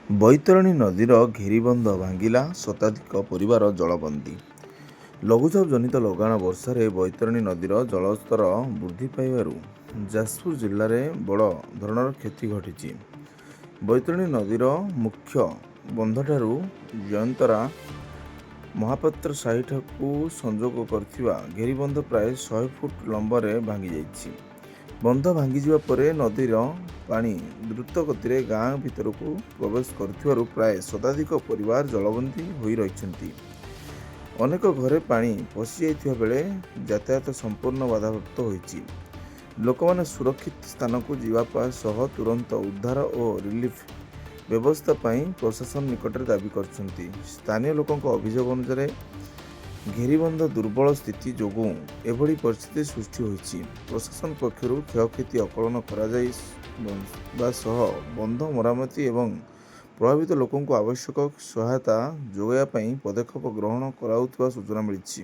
ବୈତରଣୀ ନଦୀର ଘେରିବନ୍ଧ ଭାଙ୍ଗିଲା, ଶତାଧିକ ପରିବାର ଜଳବନ୍ଦୀ। ଲଘୁଚାପ ଜନିତ ଲଗାଣ ବର୍ଷାରେ ବୈତରଣୀ ନଦୀର ଜଳସ୍ତର ବୃଦ୍ଧି ପାଇବାରୁ ଯାଜପୁର ଜିଲ୍ଲାରେ ବଡ଼ ଧରଣର କ୍ଷତି ଘଟିଛି। ବୈତରଣୀ ନଦୀର ମୁଖ୍ୟ ବନ୍ଧଠାରୁ ଜୟନ୍ତରା ମହାପାତ୍ର ସାହିଠାକୁ ସଂଯୋଗ କରୁଥିବା ଘେରିବନ୍ଧ ପ୍ରାୟ 100 ଫୁଟ ଲମ୍ବରେ ଭାଙ୍ଗି ଯାଇଛି। ବନ୍ଧ ଭାଙ୍ଗିଯିବା ପରେ ନଦୀର ପାଣି ଦ୍ରୁତ ଗତିରେ ଗାଁ ଭିତରକୁ ପ୍ରବେଶ କରୁଥିବାରୁ ପ୍ରାୟ ଶତାଧିକ ପରିବାର ଜଳବନ୍ଦୀ ହୋଇ ରହିଛନ୍ତି। ଅନେକ ଘରେ ପାଣି ପଶିଯାଇଥିବା ବେଳେ ଯାତାୟାତ ସମ୍ପୂର୍ଣ୍ଣ ବାଧାପ୍ରାପ୍ତ ହୋଇଛି। ଲୋକମାନେ ସୁରକ୍ଷିତ ସ୍ଥାନକୁ ଯିବା ସହ ତୁରନ୍ତ ଉଦ୍ଧାର ଓ ରିଲିଫ୍ ବ୍ୟବସ୍ଥା ପାଇଁ ପ୍ରଶାସନ ନିକଟରେ ଦାବି କରିଛନ୍ତି। ସ୍ଥାନୀୟ ଲୋକଙ୍କ ଅଭିଯୋଗ ଅନୁସାରେ ଘେରିବନ୍ଧ ଦୁର୍ବଳ ସ୍ଥିତି ଯୋଗୁଁ ଏଭଳି ପରିସ୍ଥିତି ସୃଷ୍ଟି ହୋଇଛି। ପ୍ରଶାସନ ପକ୍ଷରୁ କ୍ଷୟକ୍ଷତି ଆକଳନ କରାଯିବା ସହ ବନ୍ଧ ମରାମତି ଏବଂ ପ୍ରଭାବିତ ଲୋକଙ୍କୁ ଆବଶ୍ୟକ ସହାୟତା ଯୋଗାଇବା ପାଇଁ ପଦକ୍ଷେପ ଗ୍ରହଣ କରାଯାଉଥିବା ସୂଚନା ମିଳିଛି।